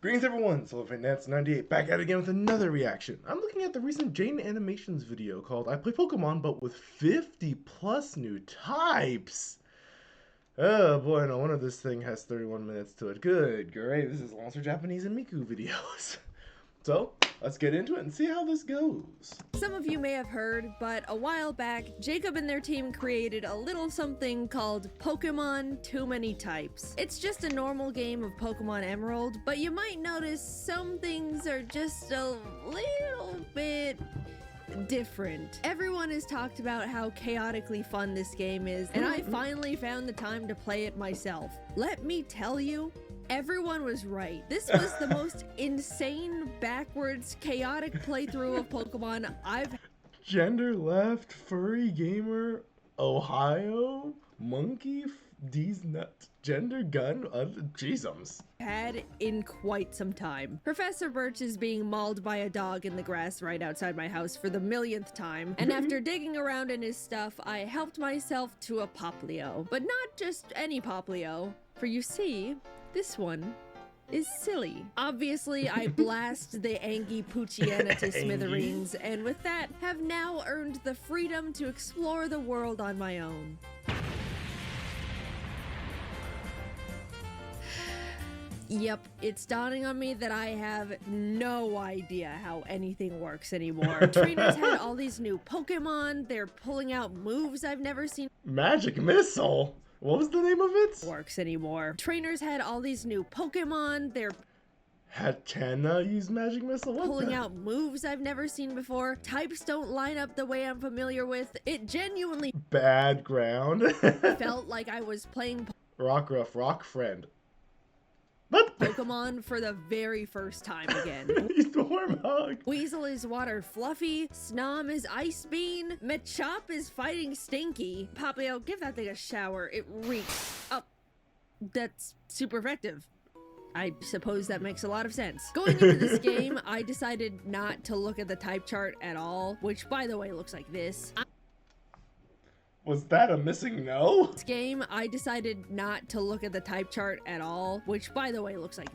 Greetings everyone, Nets98 back at it again with another reaction. I'm looking at the recent Jaiden Animations video called I Play Pokemon but with 50 plus new types. Oh boy, no wonder this thing has 31 minutes to it. Good, great, this is Monster Japanese and Miku videos. So, let's get into it and see how this goes. Some of you may have heard, but a while back, Jacob and their team created a little something called Pokemon Too Many Types. It's just a normal game of Pokemon Emerald, but you might notice some things are just a little bit different. Everyone has talked about how chaotically fun this game is, and I finally found the time to play it myself. Let me tell you, everyone was right. This was the most insane, backwards, chaotic playthrough of Pokemon I've Gender left, furry gamer, Ohio, monkey, D's nut, gender gun, jeezums. had in quite some time. Professor Birch is being mauled by a dog in the grass right outside my house for the millionth time, and after digging around in his stuff, I helped myself to a Poplio. But not just any Poplio, for you see, this one is silly. Obviously, I blast the Angie Poochyena to smithereens, and with that, have now earned the freedom to explore the world on my own. Yep, it's dawning on me that I have no idea how anything works anymore. Trainers had all these new Pokemon, they're pulling out moves I've never seen. Magic Missile? What was the name of it? Works anymore. Trainers had all these new Pokemon, they're Hatena use Magic Missile? What pulling the? out moves I've never seen before. Types don't line up the way I'm familiar with. It genuinely Bad ground. felt like I was playing Rockruff, Rock Friend. What? Pokemon for the very first time again. Stormhog. Weasel is Water Fluffy, Snom is Ice Bean, Machop is Fighting Stinky. Poplio, give that thing a shower, it reeks. Oh, that's super effective. I suppose that makes a lot of sense. Going into this game, I decided not to look at the type chart at all, which by the way looks like this. Was that a missing no? This game, I decided not to look at the type chart at all, which by the way looks like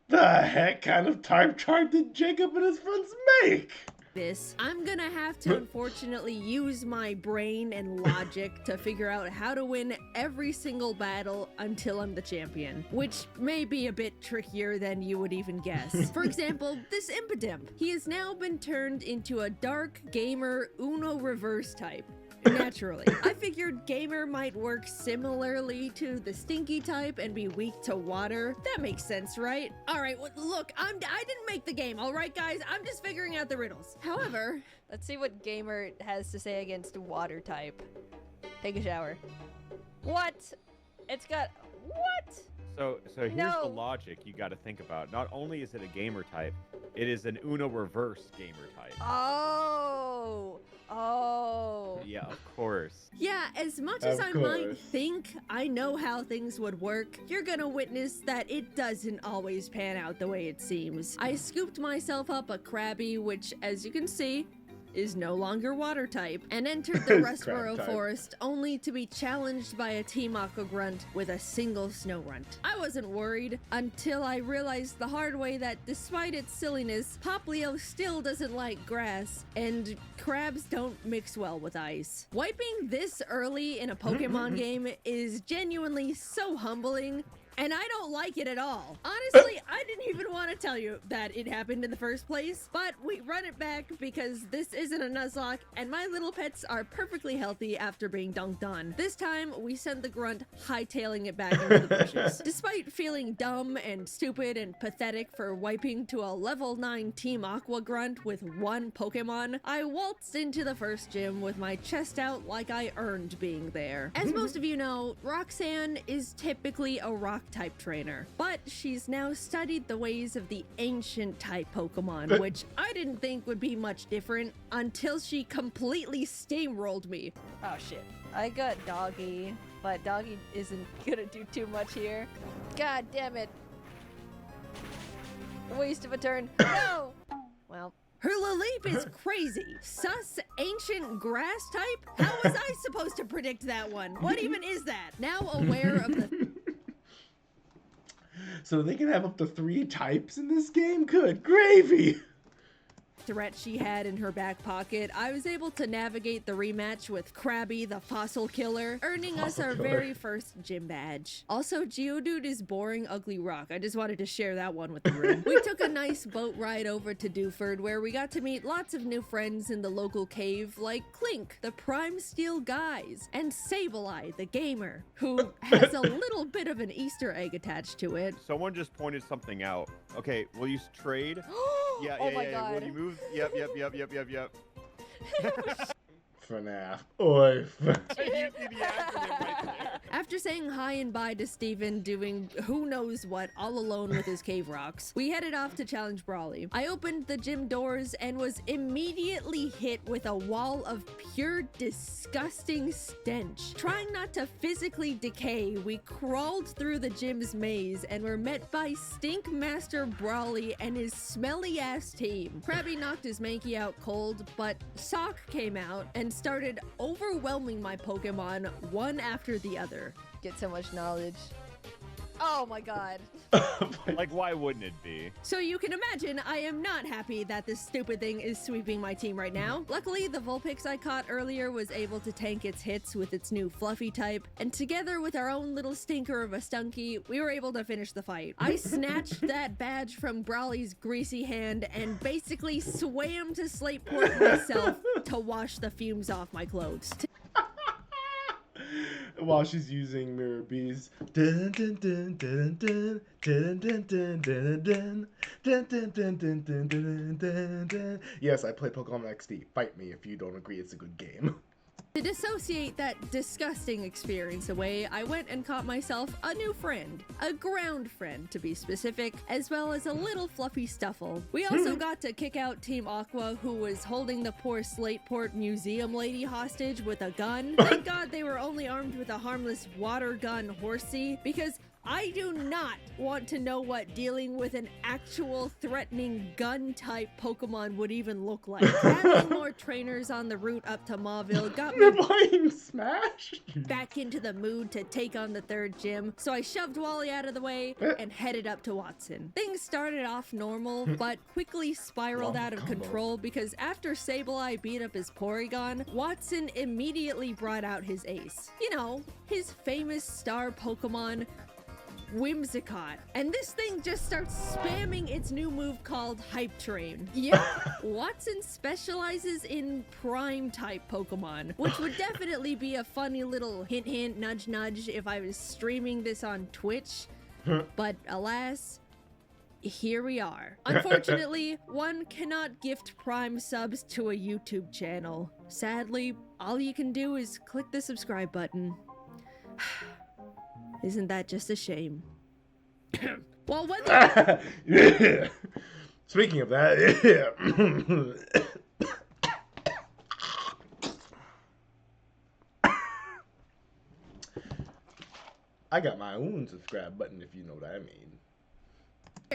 The heck kind of type chart did Jacob and his friends make? this. I'm gonna have to unfortunately use my brain and logic to figure out how to win every single battle until I'm the champion, which may be a bit trickier than you would even guess. For example, this Impidimp. He has now been turned into a dark gamer Uno reverse type. Naturally. I figured Gamer might work similarly to the Stinky type and be weak to water. That makes sense, right? Alright, well, look, I didn't make the game, alright guys? I'm just figuring out the riddles. However, let's see what Gamer has to say against water type. Take a shower. What? It's got... What? So here's No. the logic you got to think about. Not only is it a gamer type, it is an Uno reverse gamer type. Oh! Oh! Yeah, of course. yeah, as much as Of I might course. think I know how things would work, you're gonna witness that it doesn't always pan out the way it seems. I scooped myself up a Krabby, which, as you can see, is no longer water type, and entered the It's crab Rustboro type. Forest only to be challenged by a Team Aqua Grunt with a single Snow Runt. I wasn't worried until I realized the hard way that despite its silliness, Poplio still doesn't like grass, and crabs don't mix well with ice. Wiping this early in a Pokemon game is genuinely so humbling, and I don't like it at all. Honestly, I didn't even want to tell you that it happened in the first place, but we run it back because this isn't a Nuzlocke, and my little pets are perfectly healthy after being dunked on. This time, we send the grunt hightailing it back into the bushes. Despite feeling dumb and stupid and pathetic for wiping to a level 9 Team Aqua grunt with one Pokemon, I waltzed into the first gym with my chest out like I earned being there. As most of you know, Roxanne is typically a rock type trainer, but she's now studied the ways of the ancient type Pokemon, which I didn't think would be much different until she completely steamrolled me. Oh shit. I got Doggy, but Doggy isn't gonna do too much here. God damn it. Waste of a turn. No! Well, Leap is crazy. Sus ancient grass type? How was I supposed to predict that one? What even is that? Now aware of the So they can have up to 3 types in this game? Good gravy! threat she had in her back pocket, I was able to navigate the rematch with Krabby the Fossil Killer, earning us our very first gym badge. Also, Geodude is boring ugly rock. I just wanted to share that one with the room. We took a nice boat ride over to Dewford where we got to meet lots of new friends in the local cave like Clink, the Prime Steel Guys, and Sableye, the gamer, who has a little bit of an Easter egg attached to it. Someone just pointed something out. Okay, will you trade? Yeah, Oh yeah, my yeah. God. Will you move? Yep. FNAF. Oi. You see the acronym right there. After saying hi and bye to Steven doing who knows what all alone with his cave rocks, we headed off to challenge Brawly. I opened the gym doors and was immediately hit with a wall of pure disgusting stench. Trying not to physically decay, we crawled through the gym's maze and were met by Stink Master Brawly and his smelly ass team. Krabby knocked his Mankey out cold, but Sock came out and started overwhelming my Pokemon one after the other. Get so much knowledge. Oh my god. Like, why wouldn't it be? So you can imagine I am not happy that this stupid thing is sweeping my team right now. Luckily, the Vulpix I caught earlier was able to tank its hits with its new Fluffy type, and together with our own little stinker of a Stunky, we were able to finish the fight. I snatched that badge from Brawly's greasy hand and basically swam to Slateport myself to wash the fumes off my clothes. While she's using Mirror Bees. Dun, dun, dun, dun, dun, dun, dun, dun, dun, dun, dun, dun, dun, dun, dun, dun, dun, dun. Yes, I play Pokemon XD. Fight me if you don't agree it's a good game. To dissociate that disgusting experience away, I went and caught myself a new friend. A ground friend, to be specific, as well as a little fluffy Stuffle. We also got to kick out Team Aqua, who was holding the poor Slateport museum lady hostage with a gun. Thank God they were only armed with a harmless water gun horsey, because I do not want to know what dealing with an actual threatening gun-type Pokemon would even look like. Having more trainers on the route up to Mauville got me You're playing Smash? back into the mood to take on the third gym, so I shoved Wally out of the way and headed up to Watson. Things started off normal, but quickly spiraled out of control because after Sableye beat up his Porygon, Watson immediately brought out his ace. You know, his famous star Pokemon, Whimsicott. And this thing just starts spamming its new move called Hype Train. Yep, Watson specializes in prime type Pokemon, which would definitely be a funny little hint hint, nudge nudge if I was streaming this on Twitch. But alas, here we are. Unfortunately, one cannot gift prime subs to a YouTube channel. Sadly, all you can do is click the subscribe button. Isn't that just a shame? Well, when the Yeah. Speaking of that, I got my own subscribe button, if you know what I mean.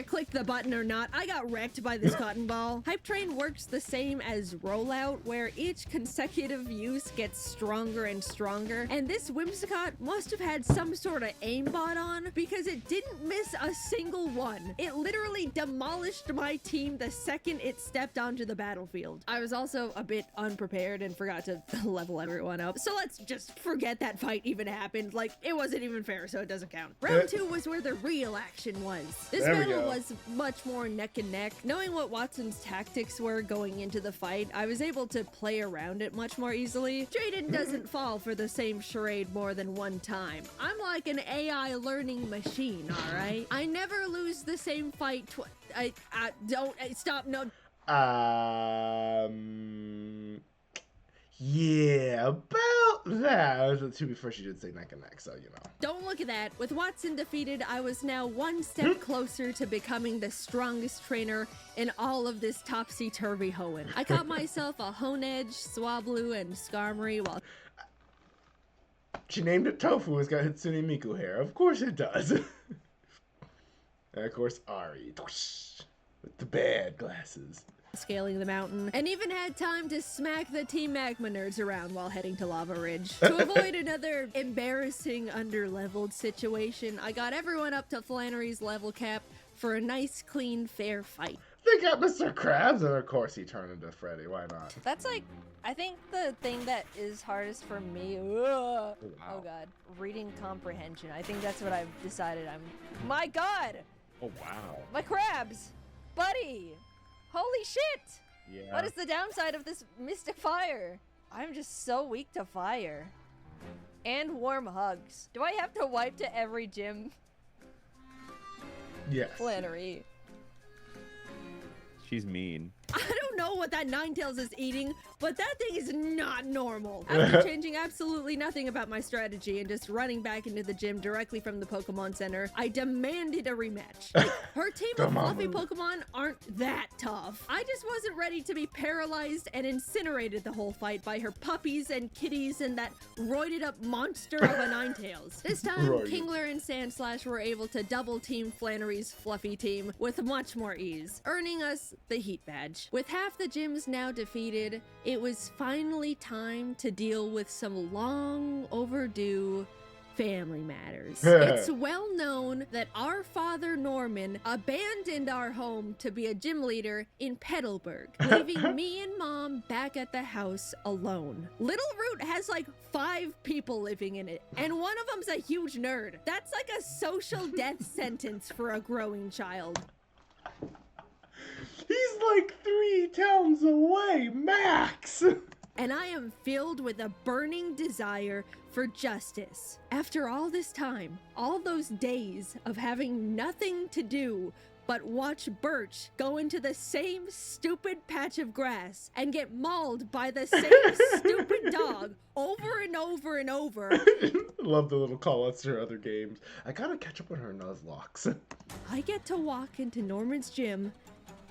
click the button or not, I got wrecked by this cotton ball. Hype Train works the same as Rollout, where each consecutive use gets stronger and stronger, and this Whimsicott must have had some sort of aimbot on because it didn't miss a single one. It literally demolished my team the second it stepped onto the battlefield. I was also a bit unprepared and forgot to level everyone up, so let's just forget that fight even happened. Like, it wasn't even fair, so it doesn't count. Round 2 was where the real action was. This There we battle go. was much more neck and neck. Knowing what Watson's tactics were going into the fight, I was able to play around it much more easily. Jaiden doesn't fall for the same charade more than one time. I'm like an AI learning machine, alright? I never lose the same fight stop, no. Yeah, about that. To be fair, she did say neck and neck, so you know. Don't look at that. With Watson defeated, I was now one step closer to becoming the strongest trainer in all of this topsy-turvy hoeing. I caught myself a Honedge, Swablu, and Skarmory while She named it Tofu. It's got Hatsune Miku hair. Of course it does. And of course, Ari. With the bad glasses. Scaling the mountain, and even had time to smack the Team Magma nerds around while heading to Lava Ridge. To avoid another embarrassing under-leveled situation, I got everyone up to Flannery's level cap for a nice, clean, fair fight. They got Mr. Krabs, and of course he turned into Freddy. Why not? That's like, I think the thing that is hardest for me, wow. oh god, reading comprehension. I think that's what I've decided my god! Oh wow. My crabs! Buddy! Holy shit! Yeah. What is the downside of this mystic fire? I'm just so weak to fire. And warm hugs. Do I have to wipe to every gym? Yes. Flannery. She's mean. I don't know what that Ninetales is eating, but that thing is not normal. After changing absolutely nothing about my strategy and just running back into the gym directly from the Pokemon Center, I demanded a rematch. Like, her team of fluffy Pokemon aren't that tough. I just wasn't ready to be paralyzed and incinerated the whole fight by her puppies and kitties and that roided up monster of a Ninetales. This time, Kingler and Sandslash were able to double team Flannery's fluffy team with much more ease, earning us the Heat Badge. With half the gyms now defeated, it was finally time to deal with some long overdue family matters. It's well known that our father Norman abandoned our home to be a gym leader in Petalburg, leaving me and Mom back at the house alone. Little Root has like 5 people living in it, and one of them's a huge nerd. That's like a social death sentence for a growing child. He's like 3 towns away, max! And I am filled with a burning desire for justice. After all this time, all those days of having nothing to do but watch Birch go into the same stupid patch of grass and get mauled by the same stupid dog over and over and over. Love the little call-outs to her other games. I gotta catch up on her Nuzlocke. I get to walk into Norman's gym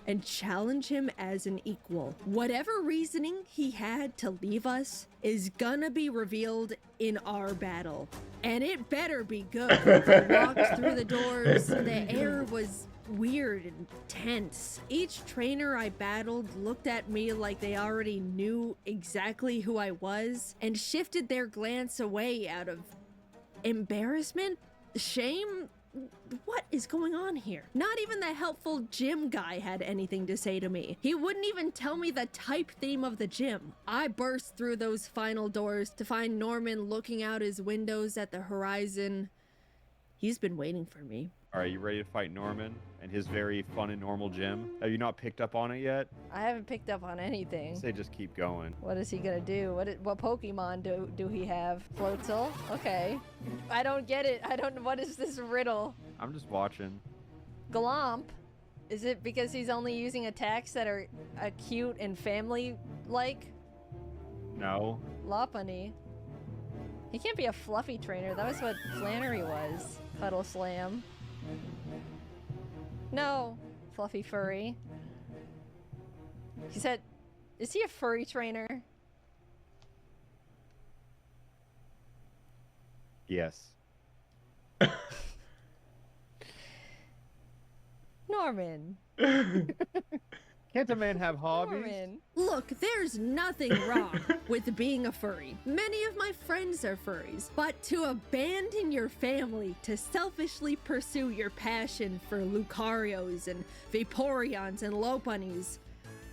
and challenge him as an equal. Whatever reasoning he had to leave us is gonna be revealed in our battle. And it better be good. I walked through the doors, the air was weird and tense. Each trainer I battled looked at me like they already knew exactly who I was and shifted their glance away out of embarrassment, shame. What is going on here? Not even the helpful gym guy had anything to say to me. He wouldn't even tell me the type theme of the gym. I burst through those final doors to find Norman looking out his windows at the horizon. He's been waiting for me. Are you ready to fight Norman and his very fun and normal gym? Have you not picked up on it yet? I haven't picked up on anything. Say just keep going. What is he gonna do? What Pokemon do he have? Floatzel? Okay. I don't get it. What is this riddle? I'm just watching. Glomp? Is it because he's only using attacks that are cute and family-like? No. Lopunny. He can't be a fluffy trainer. That was what Flannery was. Cuddle Slam. No. Fluffy furry. He said, is he a furry trainer? Yes. Norman. Can't a man have hobbies? Norman. Look, there's nothing wrong with being a furry. Many of my friends are furries, but to abandon your family to selfishly pursue your passion for Lucarios and Vaporeons and Lopunnies,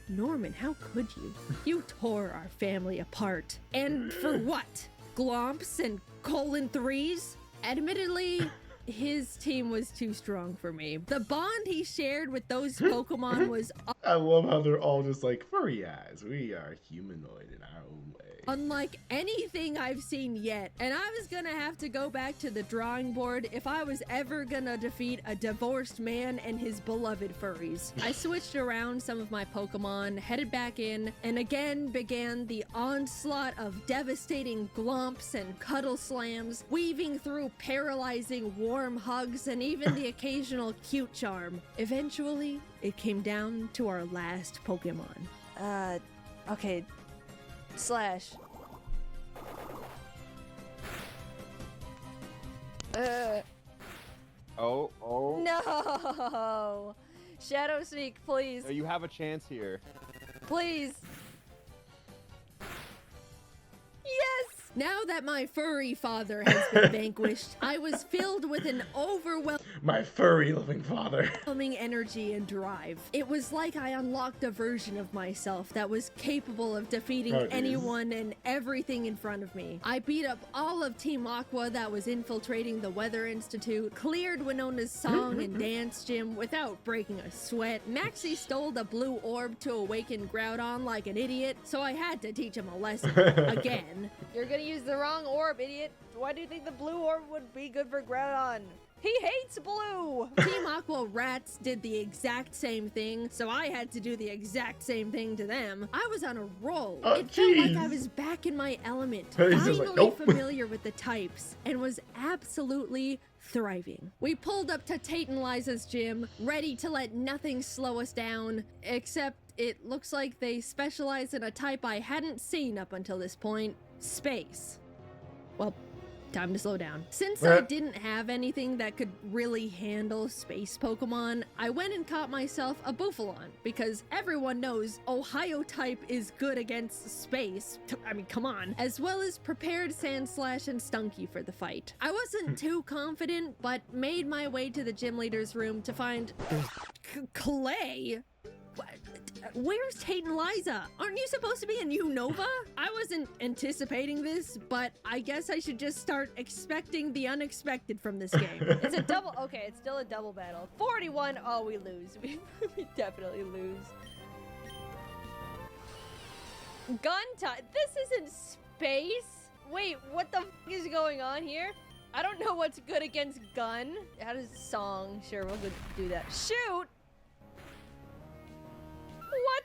Norman, how could you? You tore our family apart. And for what? Glomps and colon 3s? Admittedly, his team was too strong for me. The bond he shared with those Pokemon was I love how they're all just like, furry eyes. We are humanoid in our own way. unlike anything I've seen yet. And I was gonna have to go back to the drawing board if I was ever gonna defeat a divorced man and his beloved furries. I switched around some of my Pokemon, headed back in, and again began the onslaught of devastating glomps and cuddle slams, weaving through paralyzing warm hugs and even the occasional cute charm. Eventually, it came down to our last Pokemon. Okay. Slash. Oh. No! Shadow Sneak, please. You have a chance here. Please. Yes! Now that my furry father has been vanquished, I was filled with an overwhelming My furry living father. energy and drive. It was like I unlocked a version of myself that was capable of defeating Oh, geez. anyone and everything in front of me. I beat up all of Team Aqua that was infiltrating the Weather Institute, cleared Winona's song and dance gym without breaking a sweat. Maxie stole the blue orb to awaken Groudon like an idiot, so I had to teach him a lesson. Again. You're gonna use the wrong orb, idiot. Why do you think the blue orb would be good for Groudon? He hates blue! Team Aqua Rats did the exact same thing, so I had to do the exact same thing to them. I was on a roll. Oh, it felt like I jeez. was back in my element, He's just finally like, nope. familiar with the types, and was absolutely thriving. We pulled up to Tate and Liza's gym, ready to let nothing slow us down, except it looks like they specialize in a type I hadn't seen up until this point, space. Well, time to slow down. Since I didn't have anything that could really handle space Pokemon, I went and caught myself a Bouffalon, because everyone knows Ohio type is good against space. I mean, come on. As well as prepared Sandslash and Stunky for the fight. I wasn't too confident, but made my way to the gym leader's room to find Clay. What? Where's Tate and Liza? Aren't you supposed to be in Unova? I wasn't anticipating this, but I guess I should just start expecting the unexpected from this game. It's a double. Okay, it's still a double battle. 41. Oh, we lose. We definitely lose. Gun time. This isn't space. Wait, what the f is going on here? I don't know what's good against gun. How does song? Sure, we'll go do that. Shoot. What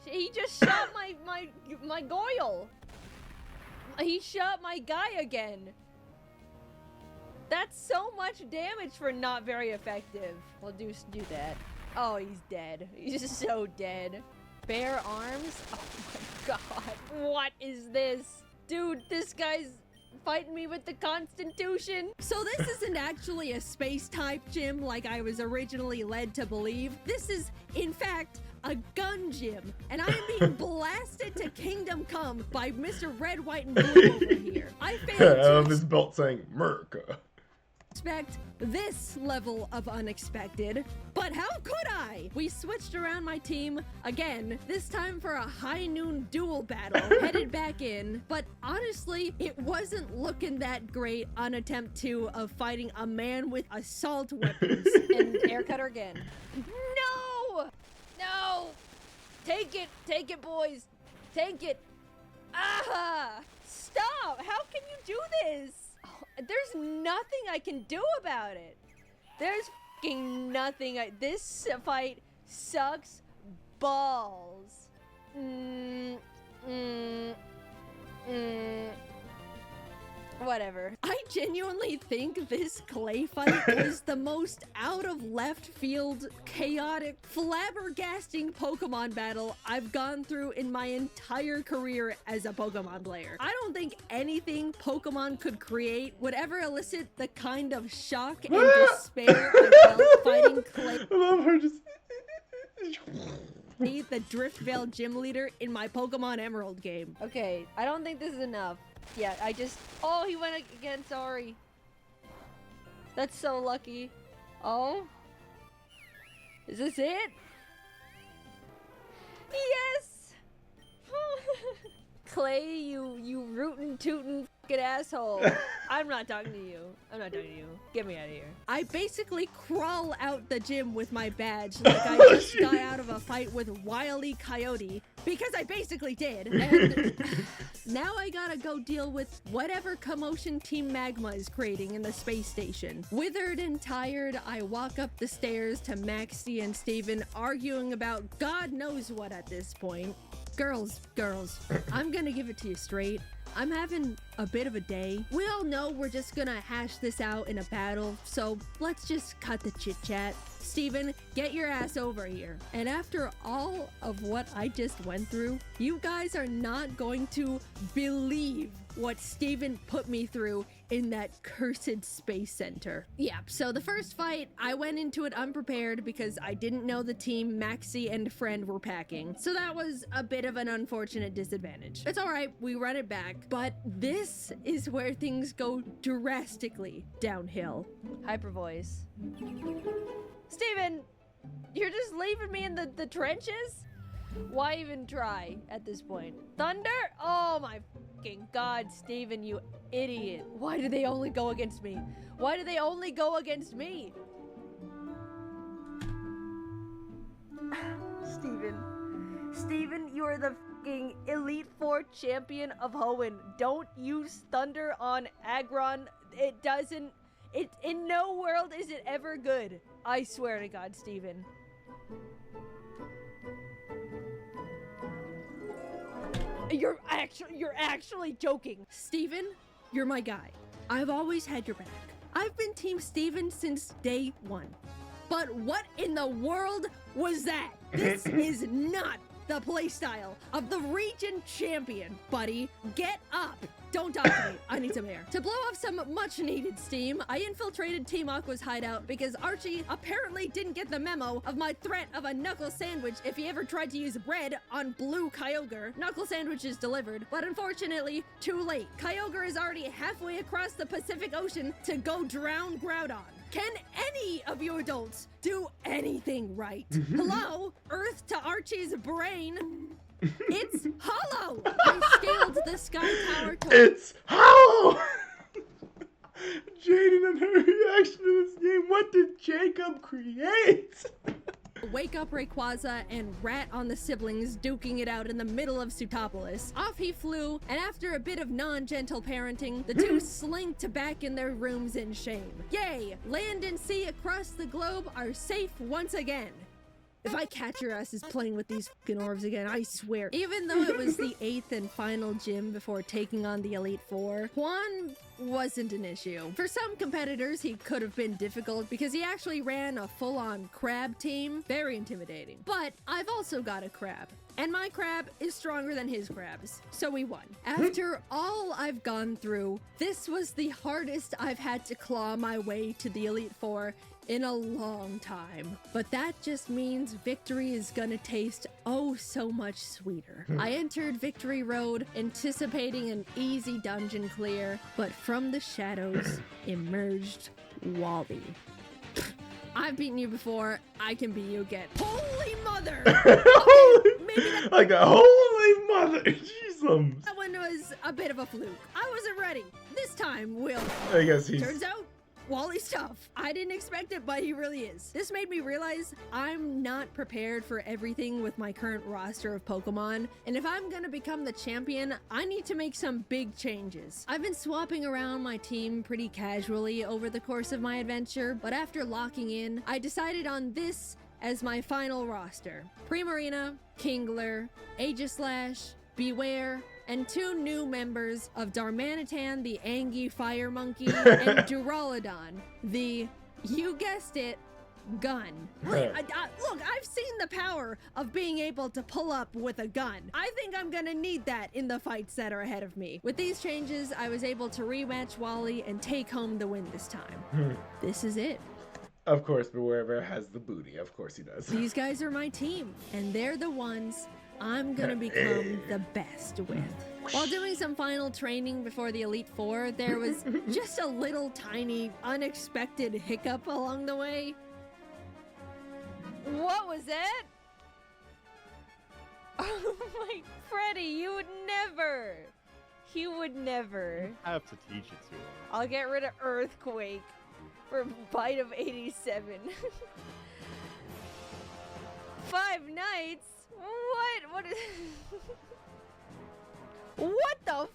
the? He just shot my Goyle. He shot my guy again. That's so much damage for not very effective. We'll do that. Oh, he's dead. He's just so dead. Bare arms? Oh my god. What is this? Dude, this guy's fighting me with the Constitution. So this isn't actually a space type gym like I was originally led to believe. This is, in fact, a gun gym, and I am being blasted to Kingdom Come by Mr. Red, White, and Blue over here. I failed to His belt saying Merca. expect this level of unexpected, but how could I? We switched around my team again, this time for a high noon duel battle, headed back in, but honestly, it wasn't looking that great on attempt 2 of fighting a man with assault weapons. And air cutter again. No! No! Take it, boys. Take it. Ah! Stop! How can you do this? There's nothing I can do about it. There's fucking nothing. This fight sucks balls. Whatever. I genuinely think this Clay fight was the most out of left field, chaotic, flabbergasting Pokemon battle I've gone through in my entire career as a Pokemon player. I don't think anything Pokemon could create would ever elicit the kind of shock and despair I felt fighting Clay, I love her just. the Driftvale gym leader in my Pokemon Emerald game. Okay, I don't think this is enough. Yeah, oh, he went again, sorry. That's so lucky. Oh? Is this it? Yes! Clay, you rootin' tootin' fucking asshole. I'm not talking to you. I'm not talking to you. Get me out of here. I basically crawl out the gym with my badge like I just got out of a fight with Wile E. Coyote, because I basically did. And now I gotta go deal with whatever commotion Team Magma is creating in the space station. Withered and tired, I walk up the stairs to Maxie and Steven arguing about God knows what at this point. Girls, I'm gonna give it to you straight. I'm having a bit of a day. We all know we're just gonna hash this out in a battle, so let's just cut the chit chat. Steven, get your ass over here. And after all of what I just went through, you guys are not going to believe what Steven put me through in that cursed space center. Yeah, so the first fight, I went into it unprepared because I didn't know the team Maxie and friend were packing. So that was a bit of an unfortunate disadvantage. It's all right, we run it back, but this is where things go drastically downhill. Hyper voice. Steven, you're just leaving me in the trenches? Why even try at this point? Thunder? Oh my fucking god, Steven, you idiot. Why do they only go against me? Why do they only go against me? Steven, you are the fucking Elite Four champion of Hoenn. Don't use Thunder on Aggron. In no world is it ever good. I swear to God, Steven. You're actually joking. Steven, you're my guy. I've always had your back. I've been Team Steven since day one. But what in the world was that? This is not the playstyle of the region champion, buddy. Get up. Don't talk to me. I need some air. To blow off some much needed steam, I infiltrated Team Aqua's hideout because Archie apparently didn't get the memo of my threat of a knuckle sandwich if he ever tried to use bread on Blue Kyogre. Knuckle sandwich is delivered, but unfortunately, too late. Kyogre is already halfway across the Pacific Ocean to go drown Groudon. Can any of you adults do anything right? Hello? Earth to Archie's brain. It's hollow! I scaled the sky tower to— It's hollow! Jaiden and her reaction to this game. What did Jacob create? Wake up Rayquaza and rat on the siblings duking it out in the middle of Sutopolis. Off he flew, and after a bit of non-gentle parenting, the two slinked back in their rooms in shame. Yay! Land and sea across the globe are safe once again. If I catch your asses playing with these fucking orbs again, I swear. Even though it was the 8th and final gym before taking on the Elite Four, Juan wasn't an issue. For some competitors, he could have been difficult because he actually ran a full-on crab team. Very intimidating. But I've also got a crab. And my crab is stronger than his crabs, so we won. After all I've gone through, this was the hardest I've had to claw my way to the Elite Four in a long time. But that just means victory is gonna taste oh so much sweeter. I entered Victory Road anticipating an easy dungeon clear, but from the shadows emerged Wally. I've beaten you before, I can beat you again. Holy mother! Okay, maybe that— Like a holy mother. Jesus. that one was a bit of a fluke. I wasn't ready. This time, we'll— I guess he's... Turns out, Wally's tough. I didn't expect it, but he really is. This made me realize I'm not prepared for everything with my current roster of Pokemon, and if I'm gonna become the champion, I need to make some big changes. I've been swapping around my team pretty casually over the course of my adventure, but after locking in, I decided on this as my final roster. Primarina, Kingler, Aegislash, Beware, and 2 new members of Darmanitan, the Angie Fire Monkey, and Duraludon, the, you guessed it, gun. Look, I've seen the power of being able to pull up with a gun. I think I'm gonna need that in the fights that are ahead of me. With these changes, I was able to rematch Wally and take home the win this time. This is it. Of course, but wherever has the booty. Of course he does. These guys are my team, and they're the ones I'm gonna become the best with. While doing some final training before the Elite Four, there was just a little tiny, unexpected hiccup along the way. What was that? Oh my, Freddy, you would never. He would never. I have to teach it to him. I'll get rid of Earthquake for Bite of 87. 5 nights? What? What is... What the f...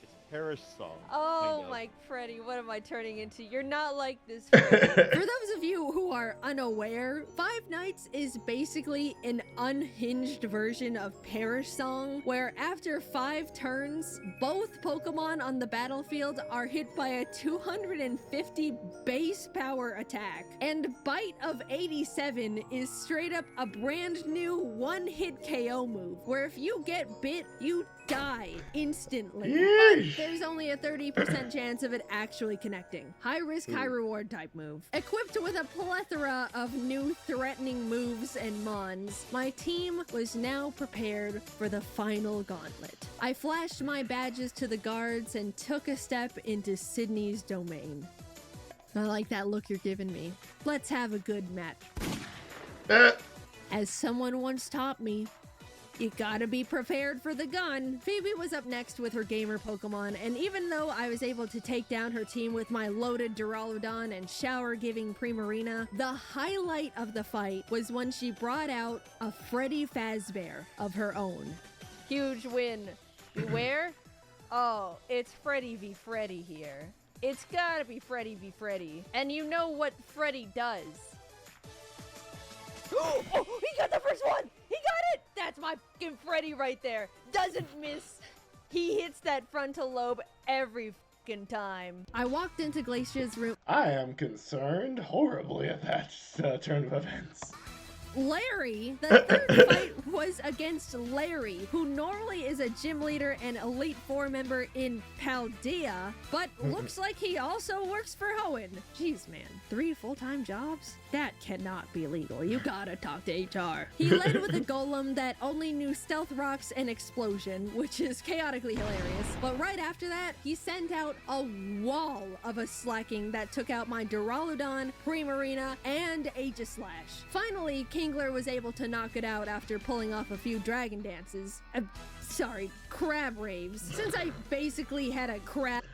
It's Parish Song. Oh my, Freddy, what am I turning into? You're not like this, Freddy. For those of you who are unaware, 5 Nights is basically an unhinged version of Parish Song, where after 5 turns, both Pokemon on the battlefield are hit by a 250 base power attack. And Bite of 87 is straight up a brand new one-hit KO move, where if you get bit, you die instantly. Yeesh. But there's only a 30% chance of it actually connecting. High risk, high reward type move. Equipped with a plethora of new threatening moves and mons, my team was now prepared for the final gauntlet. I flashed my badges to the guards and took a step into Sydney's domain. I like that look you're giving me. Let's have a good match. As someone once taught me, you gotta be prepared for the gun. Phoebe was up next with her gamer Pokemon, and even though I was able to take down her team with my loaded Duraludon and shower-giving Primarina, the highlight of the fight was when she brought out a Freddy Fazbear of her own. Huge win. Beware? Oh, it's Freddy v Freddy here. It's gotta be Freddy v Freddy. And you know what Freddy does. Oh, he got the first one! He got it! That's my fucking Freddy right there. Doesn't miss. He hits that frontal lobe every fucking time. I walked into Glacia's room. I am concerned horribly at that turn of events. Larry, the third fight was against Larry, who normally is a gym leader and Elite Four member in Paldea, but looks like he also works for Hoenn. Jeez, man, 3 full-time jobs? That cannot be legal. You gotta talk to HR. He led with a golem that only knew Stealth Rocks and Explosion, which is chaotically hilarious. But right after that, he sent out a wall of a slacking that took out my Duraludon, Primarina, and Aegislash. Finally, Kingler was able to knock it out after pulling off a few dragon dances. Sorry, crab raves. Since I basically had a crab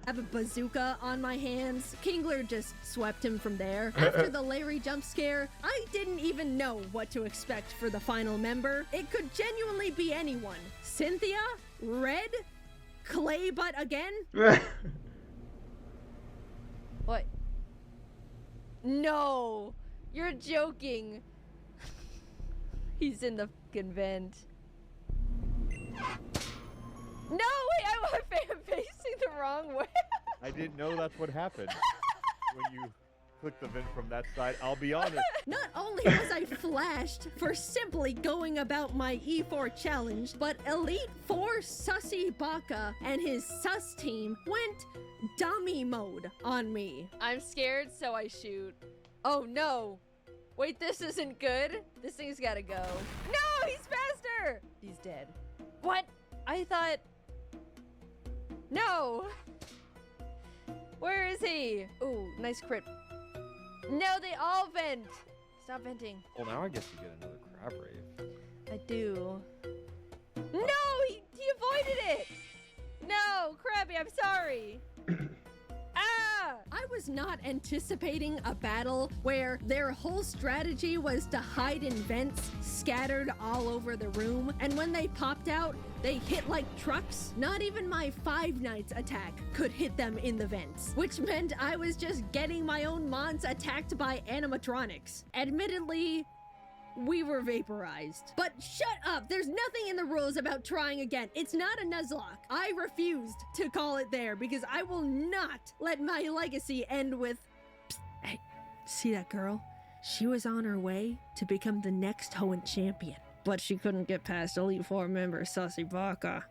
have a bazooka on my hands, Kingler just swept him from there. After the Larry jump scare, I didn't even know what to expect for the final member. It could genuinely be anyone. Cynthia? Red? Clay butt again? What? No! You're joking! He's in the fucking vent. No, wait, I'm facing the wrong way. I didn't know that's what happened when you click the vent from that side. I'll be honest. Not only was I flashed for simply going about my E4 challenge, but Elite Four Sussy Baka and his sus team went dummy mode on me. I'm scared, so I shoot. Oh no! Wait, this isn't good. This thing's gotta go. No, he's faster! He's dead. What? I thought... No! Where is he? Ooh, nice crit. No, they all vent! Stop venting. Well, now I guess you get another crab rave. I do. No! He avoided it! No! Krabby, I'm sorry! Ah! I was not anticipating a battle where their whole strategy was to hide in vents scattered all over the room, and when they popped out, they hit like trucks. Not even my Five Nights attack could hit them in the vents, which meant I was just getting my own mons attacked by animatronics. Admittedly, we were vaporized. But shut up! There's nothing in the rules about trying again. It's not a Nuzlocke. I refused to call it there because I will not let my legacy end with... Psst, hey, see that girl? She was on her way to become the next Hoenn champion, but she couldn't get past Elite Four member Sussy Baka.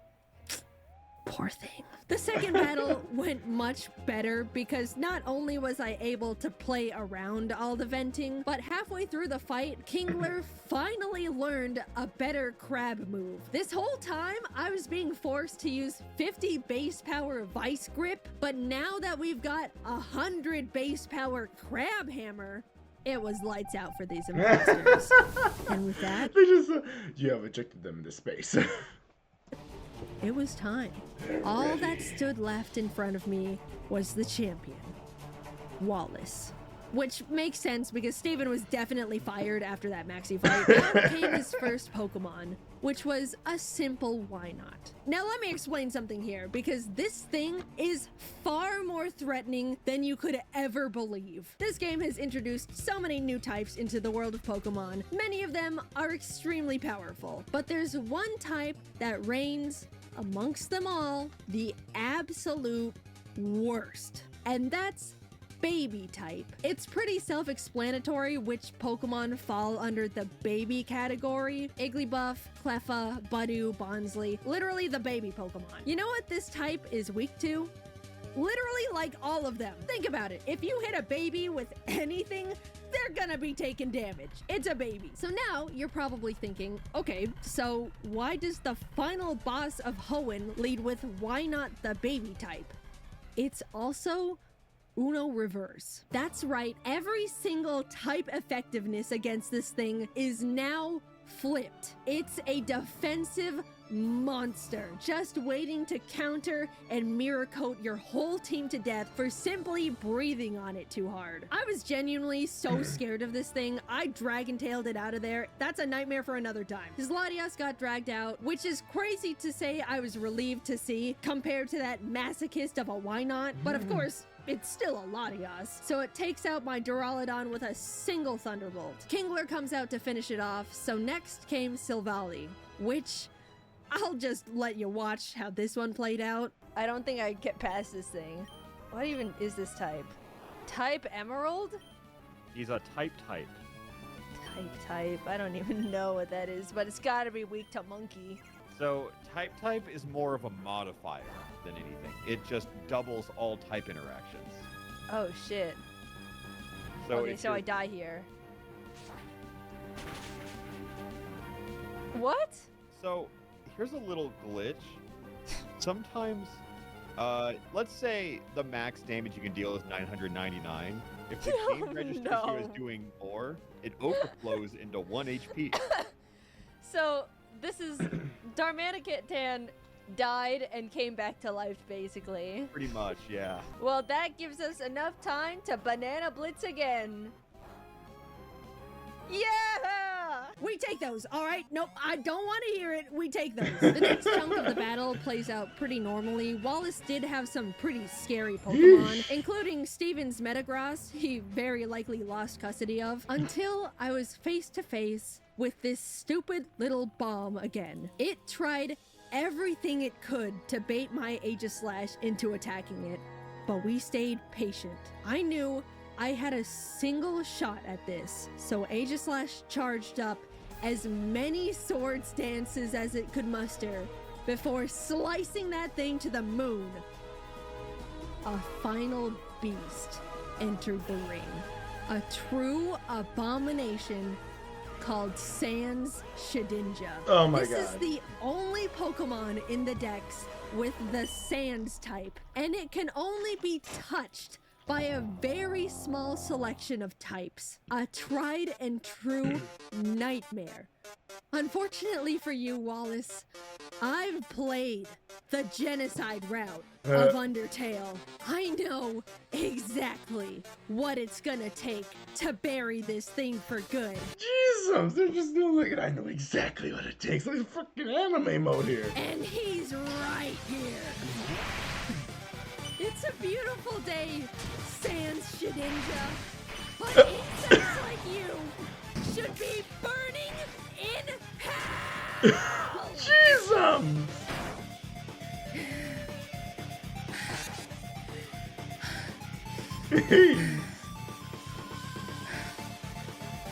Poor thing. The second battle went much better because not only was I able to play around all the venting, but halfway through the fight, Kingler finally learned a better crab move. This whole time, I was being forced to use 50 base power Vice Grip, but now that we've got 100 base power Crab Hammer, it was lights out for these imposters. And with that, They just, you have ejected them into space. it was time. All that stood left in front of me was the champion, Wallace. Which makes sense because Steven was definitely fired after that Maxi fight. Out came his first Pokemon, which was a simple why not. Now let me explain something here because this thing is far more threatening than you could ever believe. This game has introduced so many new types into the world of Pokemon. Many of them are extremely powerful, but there's one type that reigns amongst them all, the absolute worst. And that's baby type. It's pretty self-explanatory which Pokemon fall under the baby category. Igglybuff, Cleffa, Budew, Bonsly, literally the baby Pokemon. You know what this type is weak to? Literally like all of them. Think about it. If you hit a baby with anything, they're gonna be taking damage. It's a baby. So now you're probably thinking, okay, so why does the final boss of Hoenn lead with why not the baby type? It's also Uno Reverse. That's right, every single type effectiveness against this thing is now flipped. It's a defensive monster, just waiting to counter and mirror coat your whole team to death for simply breathing on it too hard. I was genuinely so scared of this thing, I dragon-tailed it out of there. That's a nightmare for another time. His Latias got dragged out, which is crazy to say I was relieved to see compared to that masochist of a why not, but of course, it's still a Latias, so it takes out my Duraludon with a single Thunderbolt. Kingler comes out to finish it off, so next came Silvally, which I'll just let you watch how this one played out. I don't think I'd get past this thing. What even is this type? Type Emerald? He's a type. Type. I don't even know what that is, but it's gotta be weak to Monkey. So type is more of a modifier than anything. It just doubles all type interactions. Oh shit. So okay, so I die here. What? So here's a little glitch. Sometimes, let's say the max damage you can deal is 999. If the game registers you as doing more, it overflows into 1 HP. So this is Darmanitan died and came back to life, basically. Pretty much, yeah. Well, that gives us enough time to Banana Blitz again. Yeah! We take those, all right? Nope, I don't want to hear it. We take those. The next chunk of the battle plays out pretty normally. Wallace did have some pretty scary Pokemon, including Steven's Metagross, he very likely lost custody of, until I was face to face with this stupid little bomb again. It tried everything it could to bait my Aegislash into attacking it, but we stayed patient. I knew I had a single shot at this, so Aegislash charged up as many sword stances as it could muster before slicing that thing to the moon. A final beast entered the ring, a true abomination called Sans Shedinja. Oh my god. This is the only Pokemon in the dex with the Sans type, and it can only be touched by a very small selection of types. A tried and true nightmare. Unfortunately for you, Wallace, I've played the genocide route of Undertale. I know exactly what it's gonna take to bury this thing for good. Jesus, they're just doing like, I know exactly what it takes. Like fucking anime mode here. And he's right here. It's a beautiful day, Sans Shedinja, but insects like you should be burning in hell! Jesus!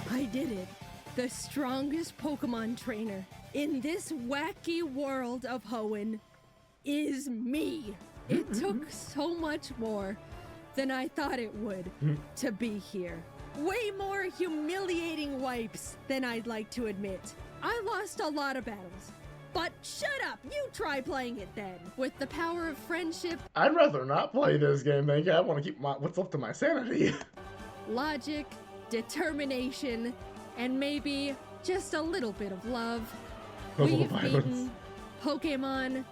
I did it. The strongest Pokemon trainer in this wacky world of Hoenn is me. It took so much more than I thought it would to be here. Way more humiliating wipes than I'd like to admit. I lost a lot of battles, but shut up, you try playing it then. With the power of friendship, I'd rather not play this game, thank you. I want to keep what's left of my sanity. logic, determination, and maybe just a little bit of love, we've beaten Pokemon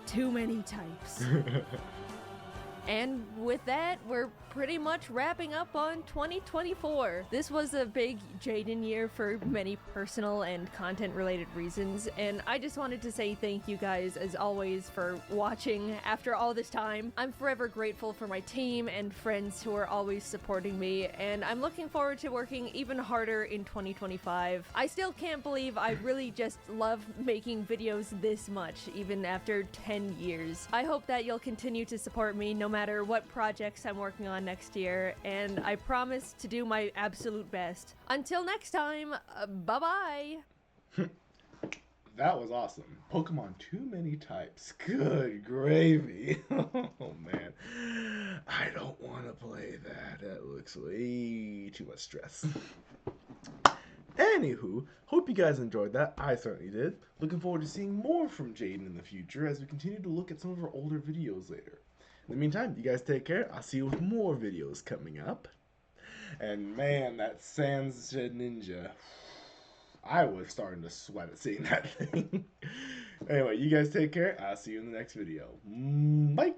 too many types. And with that, we're pretty much wrapping up on 2024. This was a big Jaiden year for many personal and content-related reasons, and I just wanted to say thank you guys, as always, for watching after all this time. I'm forever grateful for my team and friends who are always supporting me, and I'm looking forward to working even harder in 2025. I still can't believe I really just love making videos this much, even after 10 years. I hope that you'll continue to support me no matter what projects I'm working on Pokemon next year, and I promise to do my absolute best. Until next time, bye-bye! That was awesome. Pokemon too many types. Good gravy. Oh man. I don't want to play that. That looks way too much stress. Anywho, hope you guys enjoyed that. I certainly did. Looking forward to seeing more from Jaiden in the future as we continue to look at some of her older videos later. In the meantime, you guys take care. I'll see you with more videos coming up. And man, that Sans Ninja. I was starting to sweat at seeing that thing. Anyway, you guys take care. I'll see you in the next video. Bye.